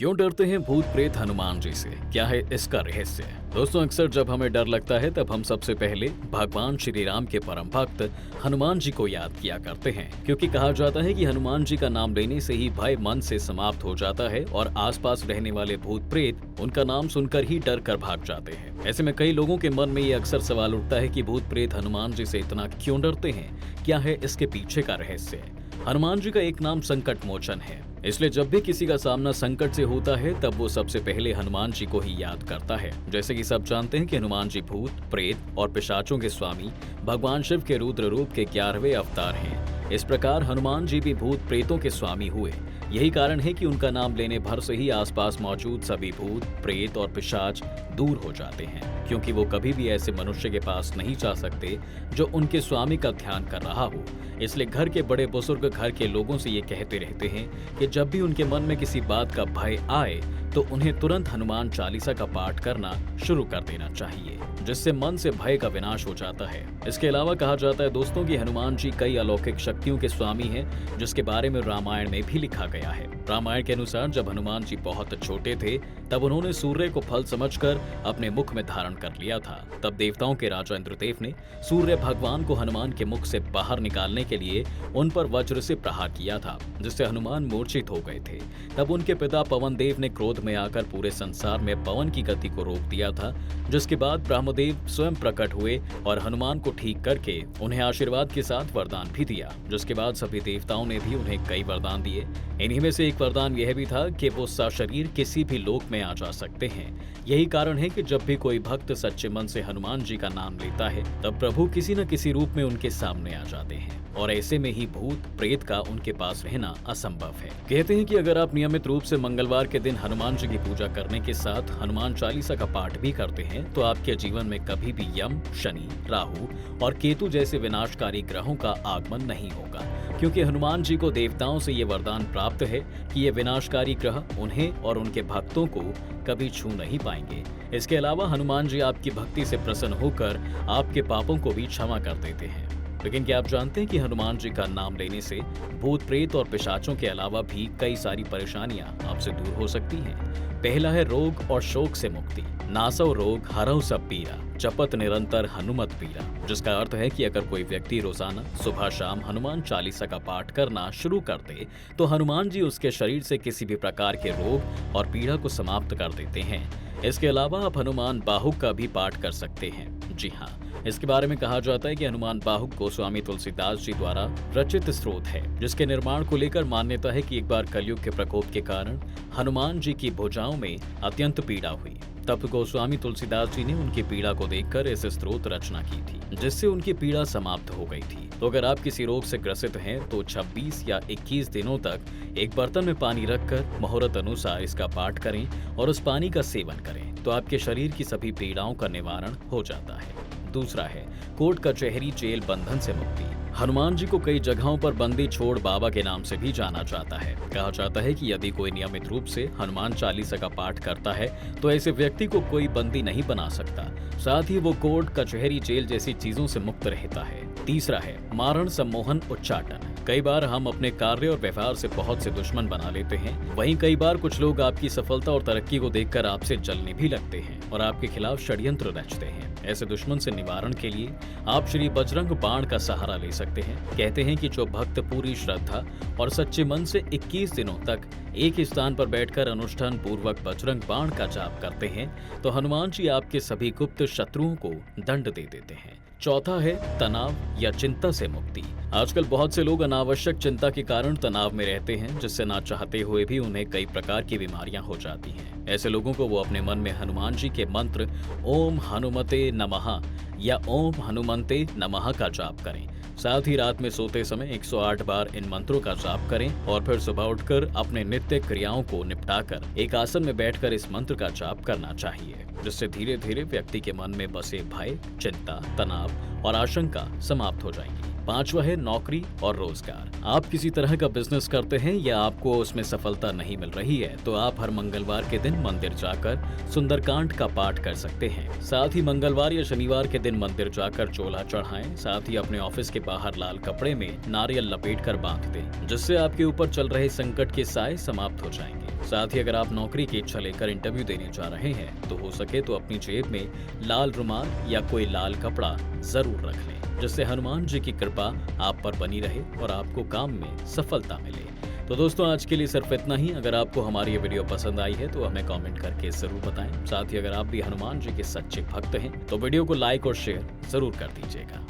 क्यों डरते हैं भूत प्रेत हनुमान जी से? क्या है इसका रहस्य? दोस्तों, अक्सर जब हमें डर लगता है तब हम सबसे पहले भगवान श्री राम के परम भक्त हनुमान जी को याद किया करते हैं, क्योंकि कहा जाता है कि हनुमान जी का नाम लेने से ही भय मन से समाप्त हो जाता है और आसपास रहने वाले भूत प्रेत उनका नाम सुनकर ही डर कर भाग जाते हैं। ऐसे में कई लोगों के मन में ये अक्सर सवाल उठता है कि भूत प्रेत हनुमान जी से इतना क्यों डरते हैं? क्या है इसके पीछे का रहस्य? हनुमान जी का एक नाम संकट मोचन है, इसलिए जब भी किसी का सामना संकट से होता है तब वो सबसे पहले हनुमान जी को ही याद करता है। जैसे कि सब जानते हैं कि हनुमान जी भूत प्रेत और पिशाचों के स्वामी भगवान शिव के रुद्र रूप के 11वें अवतार हैं। इस प्रकार हनुमान जी भी भूत प्रेतों के स्वामी हुए। यही कारण है कि उनका नाम लेने भर से ही आसपास मौजूद सभी भूत प्रेत और पिशाच दूर हो जाते हैं, क्योंकि वो कभी भी ऐसे मनुष्य के पास नहीं जा सकते जो उनके स्वामी का ध्यान कर रहा हो। इसलिए घर के बड़े बुजुर्ग घर के लोगों से ये कहते रहते हैं कि जब भी उनके मन में किसी बात का भय आए तो उन्हें तुरंत हनुमान चालीसा का पाठ करना शुरू कर देना चाहिए, जिससे मन से भय का विनाश हो जाता है। इसके अलावा कहा जाता है दोस्तों कि हनुमान जी कई अलौकिक शक्तियों के स्वामी हैं, जिसके बारे में रामायण में भी लिखा गया है। रामायण के अनुसार जब हनुमान जी बहुत छोटे थे तब उन्होंने सूर्य को फल समझकर अपने मुख में धारण कर लिया था। तब देवताओं के राजा इंद्रदेव ने सूर्य भगवान को हनुमान के मुख से बाहर निकालने के लिए उन पर वज्र से प्रहार किया था, जिससे हनुमान मूर्छित हो गए थे। तब उनके पिता पवन देव ने क्रोध में आकर पूरे संसार में पवन की गति को रोक दिया था, जिसके बाद ब्रह्मदेव स्वयं प्रकट हुए और हनुमान को ठीक करके उन्हें आशीर्वाद के साथ वरदान भी दिया। जिसके बाद सभी देवताओं ने भी उन्हें कई वरदान दिए। इन्हीं में से एक वरदान यह भी था कि वो सशरीर किसी भी लोक में आ जा सकते हैं। यही कारण है कि जब भी कोई भक्त सच्चे मन से हनुमान जी का नाम लेता है तब प्रभु किसी न किसी रूप में उनके सामने आ जाते हैं, और ऐसे में ही भूत प्रेत का उनके पास रहना असंभव है। कहते हैं कि अगर आप नियमित रूप से मंगलवार के दिन हनुमान जी की पूजा करने के साथ हनुमान चालीसा का पाठ भी करते हैं तो आपके जीवन में कभी भी यम, शनि, राहु और केतु जैसे विनाशकारी ग्रहों का आगमन नहीं होगा, क्योंकि हनुमान जी को देवताओं से ये वरदान प्राप्त है कि ये विनाशकारी ग्रह उन्हें और उनके भक्तों को कभी छू नहीं पाएंगे। इसके अलावा हनुमान जी आपकी भक्ति से प्रसन्न होकर आपके पापों को भी क्षमा कर देते हैं। लेकिन क्या आप जानते हैं कि हनुमान जी का नाम लेने से भूत प्रेत और पिशाचों के अलावा भी कई सारी परेशानियां आपसे दूर हो सकती हैं। पहला है रोग और शोक से मुक्ति। नासौ रोग हरौ सब पीरा, जपत निरंतर हनुमत पीरा, जिसका अर्थ है कि अगर कोई व्यक्ति रोजाना सुबह शाम हनुमान चालीसा का पाठ करना शुरू कर दे तो हनुमान जी उसके शरीर से किसी भी प्रकार के रोग और पीड़ा को समाप्त कर देते हैं। इसके अलावा आप हनुमान बाहुक का भी पाठ कर सकते हैं। जी हाँ, इसके बारे में कहा जाता है कि हनुमान बाहुक गोस्वामी तुलसीदास जी द्वारा रचित स्रोत है, जिसके निर्माण को लेकर मान्यता है कि एक बार कलयुग के प्रकोप के कारण हनुमान जी की भुजाओं में अत्यंत पीड़ा हुई। तब गोस्वामी तुलसीदास जी ने उनकी पीड़ा को देखकर इस स्त्रोत रचना की थी, जिससे उनकी पीड़ा समाप्त हो गई थी। तो अगर आप किसी रोग से ग्रसित हैं तो 26 या 21 दिनों तक एक बर्तन में पानी रखकर मुहूर्त अनुसार इसका पाठ करें और उस पानी का सेवन करें तो आपके शरीर की सभी पीड़ाओं का निवारण हो जाता है। दूसरा है कोर्ट कचहरी जेल बंधन से मुक्ति। हनुमान जी को कई जगहों पर बंदी छोड़ बाबा के नाम से भी जाना जाता है। कहा जाता है कि यदि कोई नियमित रूप से हनुमान चालीसा का पाठ करता है तो ऐसे व्यक्ति को कोई बंदी नहीं बना सकता, साथ ही वो कोर्ट कचहरी जेल जैसी चीजों से मुक्त रहता है। तीसरा है मारण सम्मोहन उच्चाटन। कई बार हम अपने कार्य और व्यवहार से बहुत से दुश्मन बना लेते हैं। वहीं कई बार कुछ लोग आपकी सफलता और तरक्की को देखकर आपसे जलने भी लगते हैं और आपके खिलाफ षड्यंत्र रचते हैं। ऐसे दुश्मन से निवारण के लिए आप श्री बजरंग बाण का सहारा ले सकते हैं। कहते हैं कि जो भक्त पूरी श्रद्धा और सच्चे मन से 21 दिनों तक एक ही स्थान पर बैठकर अनुष्ठान पूर्वक बजरंग बाण का जाप करते हैं तो हनुमान जी आपके सभी गुप्त शत्रुओं को दंड दे देते हैं। चौथा है तनाव या चिंता से मुक्ति। आजकल बहुत से लोग अनावश्यक चिंता के कारण तनाव में रहते हैं, जिससे ना चाहते हुए भी उन्हें कई प्रकार की बीमारियां हो जाती हैं। ऐसे लोगों को वो अपने मन में हनुमान जी के मंत्र ओम हनुमते नमः या ओम हनुमंते नमः का जाप करें। साथ ही रात में सोते समय 108 बार इन मंत्रों का जाप करें और फिर सुबह उठकर अपने नित्य क्रियाओं को निपटाकर एक आसन में बैठकर इस मंत्र का जाप करना चाहिए, जिससे धीरे धीरे व्यक्ति के मन में बसे भय, चिंता, तनाव और आशंका समाप्त हो जाएंगी। 5वां है नौकरी और रोजगार। आप किसी तरह का बिजनेस करते हैं या आपको उसमें सफलता नहीं मिल रही है तो आप हर मंगलवार के दिन मंदिर जाकर सुंदरकांड का पाठ कर सकते हैं। साथ ही मंगलवार या शनिवार के दिन मंदिर जाकर चोला चढ़ाएं। साथ ही अपने ऑफिस के बाहर लाल कपड़े में नारियल लपेटकर बांध दें, जिससे आपके ऊपर चल रहे संकट के साए समाप्त हो जाएंगे। साथ ही अगर आप नौकरी की इच्छा लेकर इंटरव्यू देने जा रहे हैं तो हो सके तो अपनी जेब में लाल रुमाल या कोई लाल कपड़ा जरूर रख लें, जिससे हनुमान जी की कृपा आप पर बनी रहे और आपको काम में सफलता मिले। तो दोस्तों आज के लिए सिर्फ इतना ही। अगर आपको हमारी ये वीडियो पसंद आई है तो हमें कमेंट करके जरूर बताएं। साथ ही अगर आप भी हनुमान जी के सच्चे भक्त हैं तो वीडियो को लाइक और शेयर जरूर कर दीजिएगा।